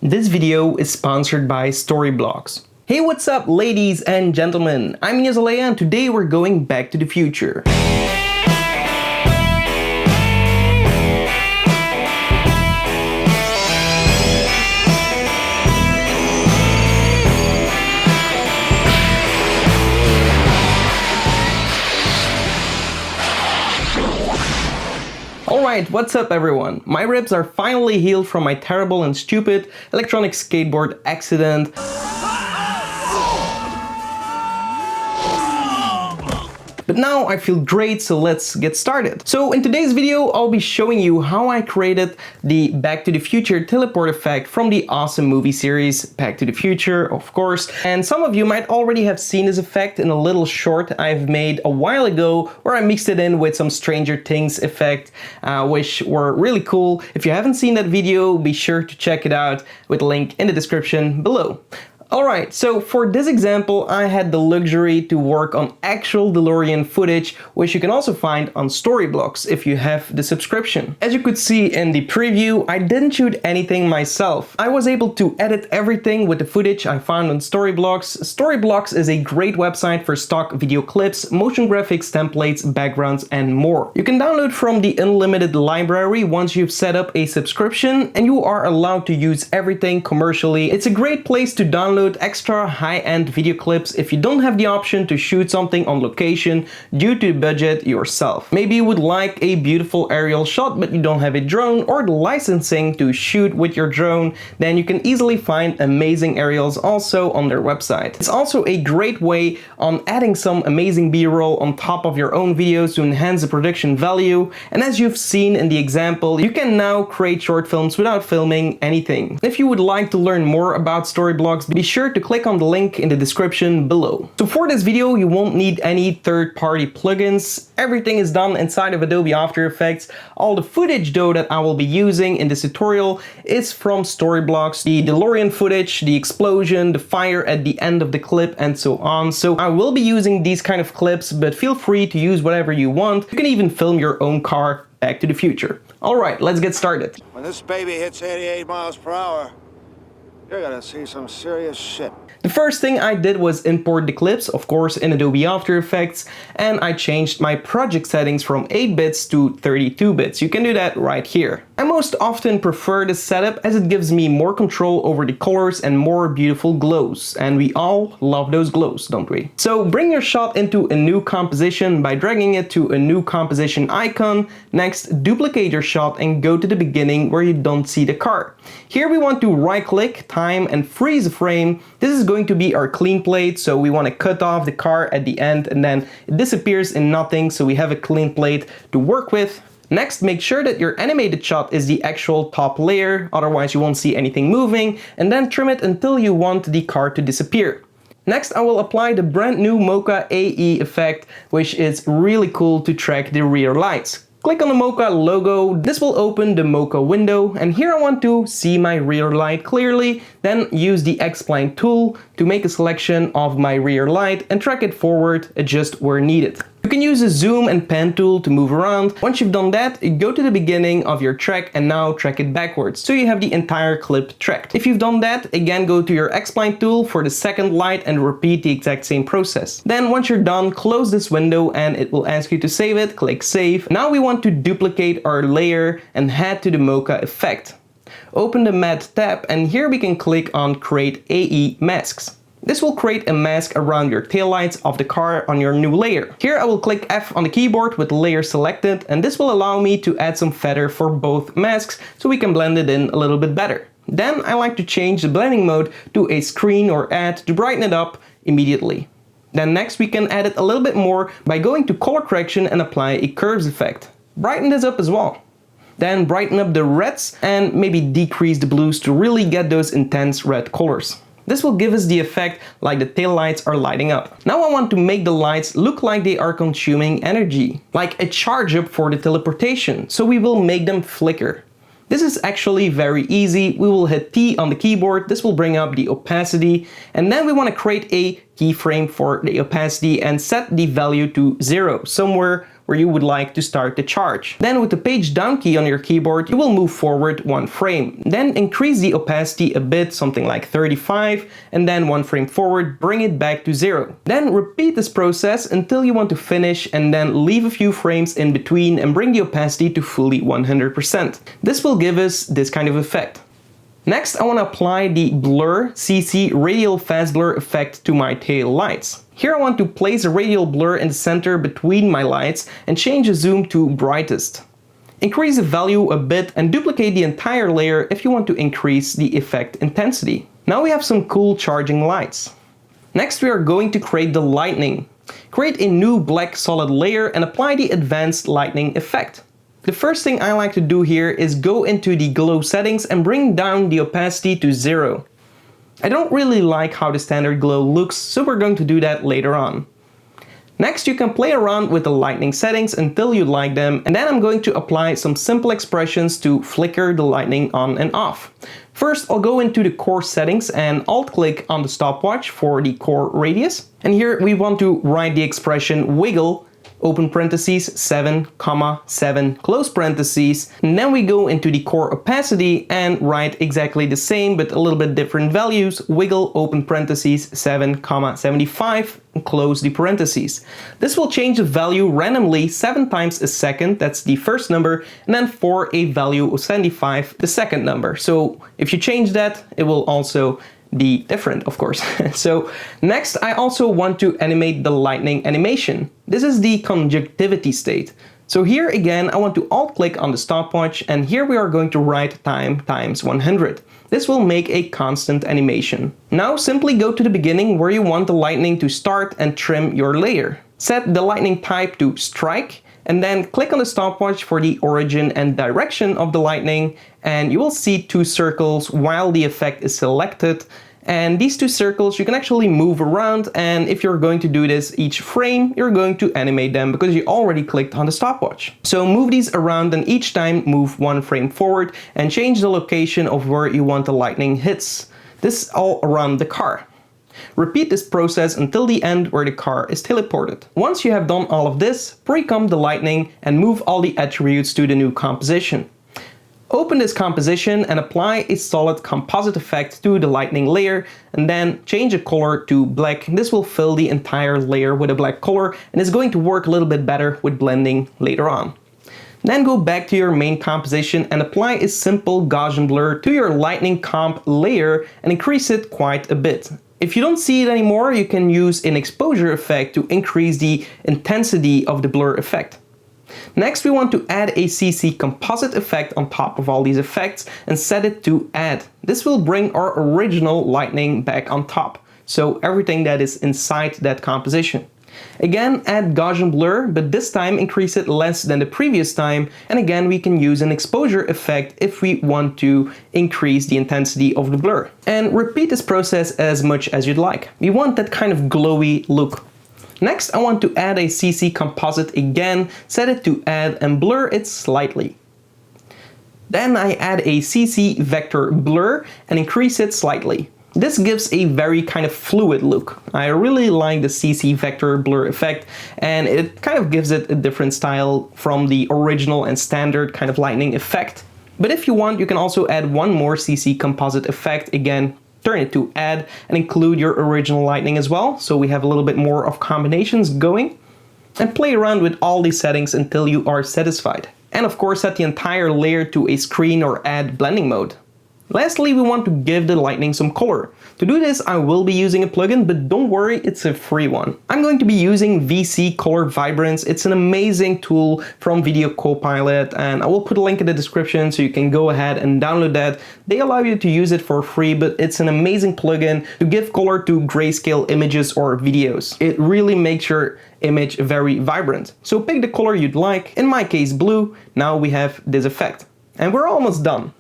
This video is sponsored by Storyblocks. Hey, what's up ladies and gentlemen, I'm Ignace and today we're going back to the future. Alright, what's up everyone? My ribs are finally healed from my terrible and stupid electronic skateboard accident. But now I feel great, so let's get started. So in today's video, I'll be showing you how I created the Back to the Future teleport effect from the awesome movie series Back to the Future, of course. And some of you might already have seen this effect in a little short I've made a while ago, where I mixed it in with some Stranger Things effect, which were really cool. If you haven't seen that video, be sure to check it out with a link in the description below. Alright, so for this example, I had the luxury to work on actual DeLorean footage, which you can also find on Storyblocks if you have the subscription. As you could see in the preview, I didn't shoot anything myself. I was able to edit everything with the footage I found on Storyblocks. Storyblocks is a great website for stock video clips, motion graphics, templates, backgrounds, and more. You can download from the unlimited library once you've set up a subscription, and you are allowed to use everything commercially. It's a great place to download extra high-end video clips if you don't have the option to shoot something on location due to the budget yourself. Maybe you would like a beautiful aerial shot but you don't have a drone or the licensing to shoot with your drone, then you can easily find amazing aerials also on their website. It's also a great way on adding some amazing B-roll on top of your own videos to enhance the production value, and as you've seen in the example, you can now create short films without filming anything. If you would like to learn more about Storyblocks, be sure to click on the link in the description below. So for this video, you won't need any third-party plugins. Everything is done inside of Adobe After Effects. All the footage though that I will be using in this tutorial is from Storyblocks. The DeLorean footage, the explosion, the fire at the end of the clip, and so on. So I will be using these kind of clips, but feel free to use whatever you want. You can even film your own car Back to the Future. Alright, let's get started. When this baby hits 88 miles per hour, you're gonna see some serious shit. The first thing I did was import the clips, of course, in Adobe After Effects, and I changed my project settings from 8 bits to 32 bits. You can do that right here. I most often prefer this setup as it gives me more control over the colors and more beautiful glows. And we all love those glows, don't we? So bring your shot into a new composition by dragging it to a new composition icon. Next, duplicate your shot and go to the beginning where you don't see the car. Here we want to right-click, time, and freeze a frame. This is going to be our clean plate, so we want to cut off the car at the end and then it disappears in nothing, so we have a clean plate to work with. Next, make sure that your animated shot is the actual top layer, otherwise you won't see anything moving, and then trim it until you want the car to disappear. Next, I will apply the brand new Mocha AE effect, which is really cool to track the rear lights. Click on the Mocha logo, this will open the Mocha window, and here I want to see my rear light clearly, then use the X-Spline tool to make a selection of my rear light and track it forward, adjust where needed. You can use a zoom and pan tool to move around. Once you've done that, go to the beginning of your track and now track it backwards, so you have the entire clip tracked. If you've done that, again go to your X-Spline tool for the second light and repeat the exact same process. Then once you're done, close this window and it will ask you to save it, click save. Now we want to duplicate our layer and head to the Mocha effect. Open the matte tab and here we can click on create AE masks. This will create a mask around your taillights of the car on your new layer. Here I will click F on the keyboard with the layer selected, and this will allow me to add some feather for both masks so we can blend it in a little bit better. Then I like to change the blending mode to a screen or add to brighten it up immediately. Then next we can add it a little bit more by going to color correction and apply a curves effect. Brighten this up as well. Then brighten up the reds and maybe decrease the blues to really get those intense red colors. This will give us the effect like the tail lights are lighting up. Now I want to make the lights look like they are consuming energy, like a charge up for the teleportation, so we will make them flicker. This is actually very easy. We will hit T on the keyboard, this will bring up the opacity, and then we want to create a keyframe for the opacity and set the value to 0, somewhere where you would like to start the charge. Then with the page down key on your keyboard, you will move forward one frame. Then increase the opacity a bit, something like 35, and then one frame forward, bring it back to 0. Then repeat this process until you want to finish, and then leave a few frames in between and bring the opacity to fully 100%. This will give us this kind of effect. Next, I want to apply the blur CC radial fast blur effect to my tail lights. Here I want to place a radial blur in the center between my lights and change the zoom to brightest. Increase the value a bit and duplicate the entire layer if you want to increase the effect intensity. Now we have some cool charging lights. Next we are going to create the lightning. Create a new black solid layer and apply the advanced lightning effect. The first thing I like to do here is go into the glow settings and bring down the opacity to 0. I don't really like how the standard glow looks, so we're going to do that later on. Next, you can play around with the lightning settings until you like them, and then I'm going to apply some simple expressions to flicker the lightning on and off. First, I'll go into the core settings and alt-click on the stopwatch for the core radius. And here we want to write the expression wiggle, open parentheses, 7, 7, close parentheses. And then we go into the core opacity and write exactly the same but a little bit different values. Wiggle, open parentheses, 7, 75, and close the parentheses. This will change the value randomly 7 times a second, that's the first number, and then for a value of 75, the second number. So if you change that, it will also be different, of course. So next, I also want to animate the lightning animation. This is the conjunctivity state. So here again, I want to alt-click on the stopwatch, and here we are going to write time times 100. This will make a constant animation. Now simply go to the beginning where you want the lightning to start and trim your layer. Set the lightning type to strike, and then click on the stopwatch for the origin and direction of the lightning, and you will see 2 circles while the effect is selected. And these 2 circles you can actually move around, and if you're going to do this each frame, you're going to animate them because you already clicked on the stopwatch. So move these around and each time move 1 frame forward and change the location of where you want the lightning hits. This all around the car. Repeat this process until the end where the car is teleported. Once you have done all of this, pre-comp the lightning and move all the attributes to the new composition. Open this composition and apply a solid composite effect to the lightning layer, and then change the color to black. This will fill the entire layer with a black color and is going to work a little bit better with blending later on. Then go back to your main composition and apply a simple Gaussian blur to your lightning comp layer and increase it quite a bit. If you don't see it anymore, you can use an exposure effect to increase the intensity of the blur effect. Next, we want to add a CC composite effect on top of all these effects and set it to add. This will bring our original lightning back on top, so everything that is inside that composition. Again, add Gaussian blur, but this time increase it less than the previous time, and again we can use an exposure effect if we want to increase the intensity of the blur. And repeat this process as much as you'd like. We want that kind of glowy look. Next, I want to add a CC composite again, set it to add and blur it slightly. Then I add a CC vector blur and increase it slightly. This gives a very kind of fluid look. I really like the CC vector blur effect, and it kind of gives it a different style from the original and standard kind of lightning effect. But if you want, you can also add one more CC composite effect. Again, turn it to add and include your original lightning as well, so we have a little bit more of combinations going. And play around with all these settings until you are satisfied. And of course, set the entire layer to a screen or add blending mode. Lastly, we want to give the lightning some color. To do this, I will be using a plugin, but don't worry, it's a free one. I'm going to be using VC Color Vibrance. It's an amazing tool from Video Copilot, and I will put a link in the description so you can go ahead and download that. They allow you to use it for free, but it's an amazing plugin to give color to grayscale images or videos. It really makes your image very vibrant. So pick the color you'd like, in my case blue. Now we have this effect. And we're almost done.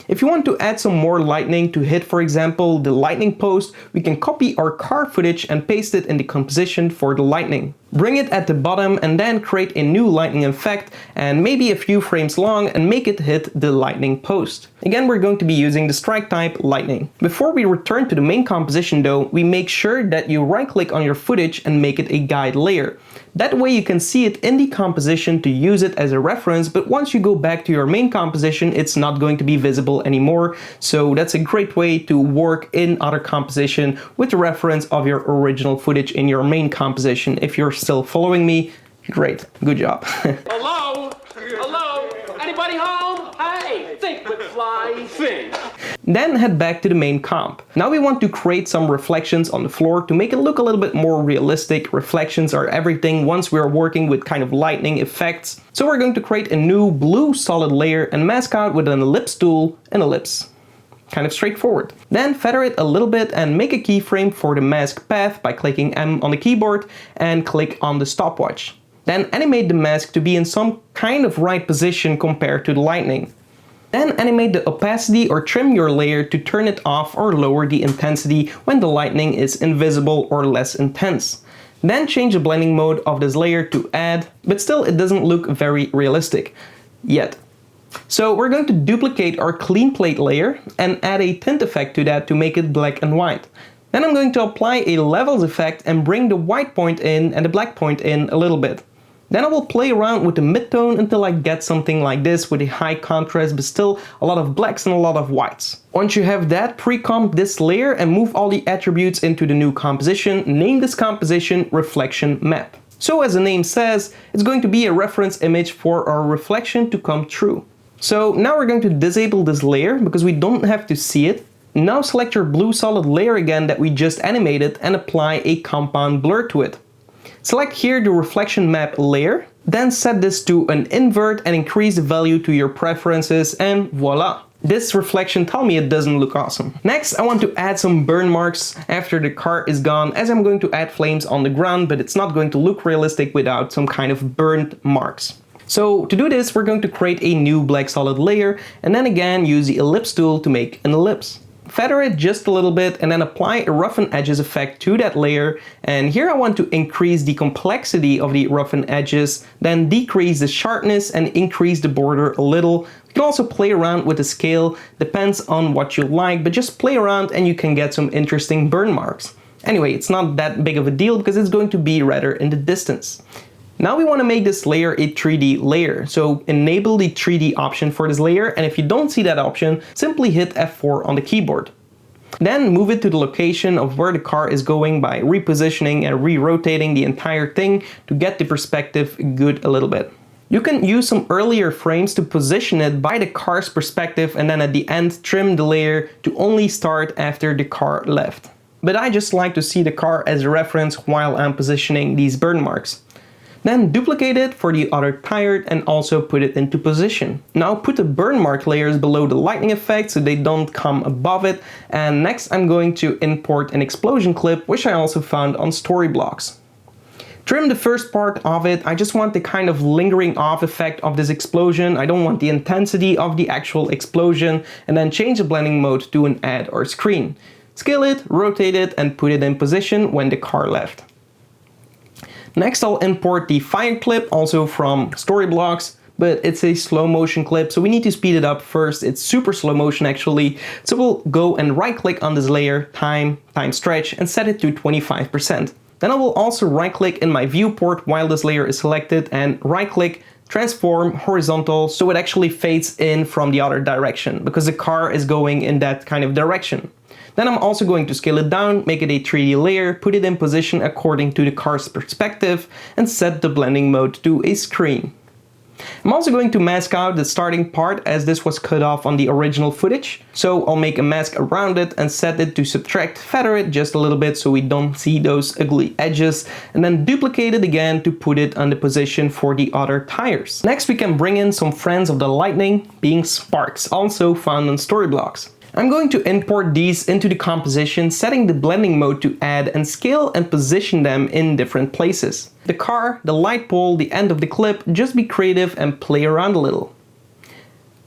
If you want to add some more lightning to hit, for example, the lightning post, we can copy our car footage and paste it in the composition for the lightning. bring it at the bottom and then create a new lightning effect and maybe a few frames long and make it hit the lightning post. Again, we're going to be using the strike type lightning. Before we return to the main composition though, we make sure that you right click on your footage and make it a guide layer. That way you can see it in the composition to use it as a reference, but once you go back to your main composition, it's not going to be visible anymore. So that's a great way to work in other composition with the reference of your original footage in your main composition. If you're still following me, great, good job. Hello? Hello? Anybody home? Hey, think with fly, think. Then head back to the main comp. Now we want to create some reflections on the floor to make it look a little bit more realistic. Reflections are everything once we're working with kind of lightning effects. So we're going to create a new blue solid layer and mask out with an ellipse tool, an ellipse. Kind of straightforward. Then feather it a little bit and make a keyframe for the mask path by clicking M on the keyboard and click on the stopwatch. Then animate the mask to be in some kind of right position compared to the lightning. Then animate the opacity or trim your layer to turn it off or lower the intensity when the lightning is invisible or less intense. Then change the blending mode of this layer to add, but still it doesn't look very realistic yet. So we're going to duplicate our clean plate layer and add a tint effect to that to make it black and white. Then I'm going to apply a levels effect and bring the white point in and the black point in a little bit. Then I will play around with the midtone until I get something like this with a high contrast but still a lot of blacks and a lot of whites. Once you have that, pre-comp this layer and move all the attributes into the new composition. Name this composition Reflection Map. So as the name says, it's going to be a reference image for our reflection to come true. So now we're going to disable this layer because we don't have to see it. Now select your blue solid layer again that we just animated and apply a compound blur to it. Select here the reflection map layer, then set this to an invert and increase the value to your preferences and voila! This reflection tell me it doesn't look awesome. Next, I want to add some burn marks after the car is gone, as I'm going to add flames on the ground, but it's not going to look realistic without some kind of burned marks. So to do this, we're going to create a new black solid layer and then again use the ellipse tool to make an ellipse. Feather it just a little bit and then apply a roughen edges effect to that layer. And here I want to increase the complexity of the roughen edges, then decrease the sharpness and increase the border a little. You can also play around with the scale, depends on what you like, but just play around and you can get some interesting burn marks. Anyway, it's not that big of a deal because it's going to be rather in the distance. Now we want to make this layer a 3D layer, so enable the 3D option for this layer, and if you don't see that option, simply hit F4 on the keyboard. Then move it to the location of where the car is going by repositioning and re-rotating the entire thing to get the perspective good a little bit. You can use some earlier frames to position it by the car's perspective and then at the end trim the layer to only start after the car left. But I just like to see the car as a reference while I'm positioning these burn marks. Then duplicate it for the other tire and also put it into position. Now put the burn mark layers below the lightning effect so they don't come above it. And next I'm going to import an explosion clip, which I also found on Storyblocks. Trim the first part of it. I just want the kind of lingering off effect of this explosion. I don't want the intensity of the actual explosion. And then change the blending mode to an add or screen. Scale it, rotate it, and put it in position when the car left. Next I'll import the fire clip, also from Storyblocks, but it's a slow motion clip, so we need to speed it up first. It's super slow motion actually. So we'll go and right click on this layer, time stretch, and set it to 25%. Then I will also right click in my viewport while this layer is selected and right click, transform horizontal, so it actually fades in from the other direction because the car is going in that kind of direction. Then I'm also going to scale it down, make it a 3D layer, put it in position according to the car's perspective, and set the blending mode to a screen. I'm also going to mask out the starting part as this was cut off on the original footage. So I'll make a mask around it and set it to subtract, feather it just a little bit so we don't see those ugly edges, and then duplicate it again to put it on the position for the other tires. Next we can bring in some friends of the lightning, being sparks, also found on Storyblocks. I'm going to import these into the composition, setting the blending mode to add and scale and position them in different places. The car, the light pole, the end of the clip, just be creative and play around a little.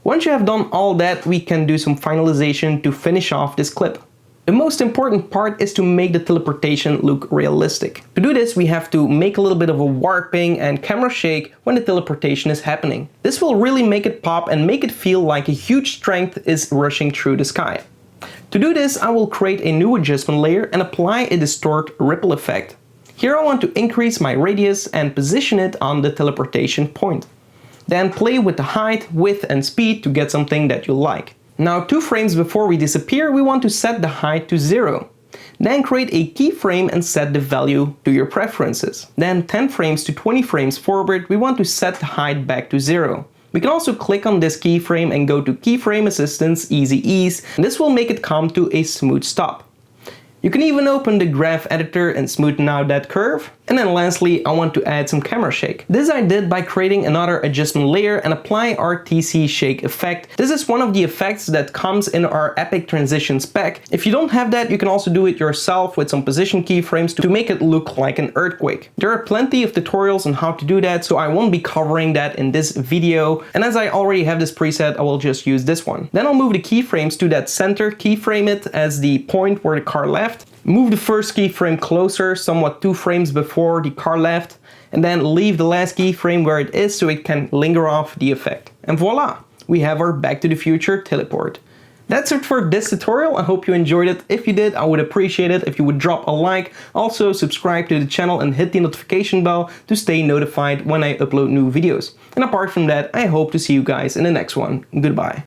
Once you have done all that, we can do some finalization to finish off this clip. The most important part is to make the teleportation look realistic. To do this, we have to make a little bit of a warping and camera shake when the teleportation is happening. This will really make it pop and make it feel like a huge strength is rushing through the sky. To do this, I will create a new adjustment layer and apply a distort ripple effect. Here I want to increase my radius and position it on the teleportation point. Then play with the height, width and speed to get something that you like. Now 2 frames before we disappear, we want to set the height to 0. Then create a keyframe and set the value to your preferences. Then 10 frames to 20 frames forward, we want to set the height back to 0. We can also click on this keyframe and go to Keyframe Assistance Easy Ease, and this will make it come to a smooth stop. You can even open the graph editor and smoothen out that curve. And then lastly, I want to add some camera shake. This I did by creating another adjustment layer and apply our TC shake effect. This is one of the effects that comes in our Epic Transitions pack. If you don't have that, you can also do it yourself with some position keyframes to make it look like an earthquake. There are plenty of tutorials on how to do that, so I won't be covering that in this video. And as I already have this preset, I will just use this one. Then I'll move the keyframes to that center, keyframe it as the point where the car left. Move the first keyframe closer, somewhat 2 frames before the car left, and then leave the last keyframe where it is so it can linger off the effect. And voila! We have our Back to the Future teleport. That's it for this tutorial. I hope you enjoyed it. If you did, I would appreciate it if you would drop a like. Also subscribe to the channel and hit the notification bell to stay notified when I upload new videos. And apart from that, I hope to see you guys in the next one. Goodbye.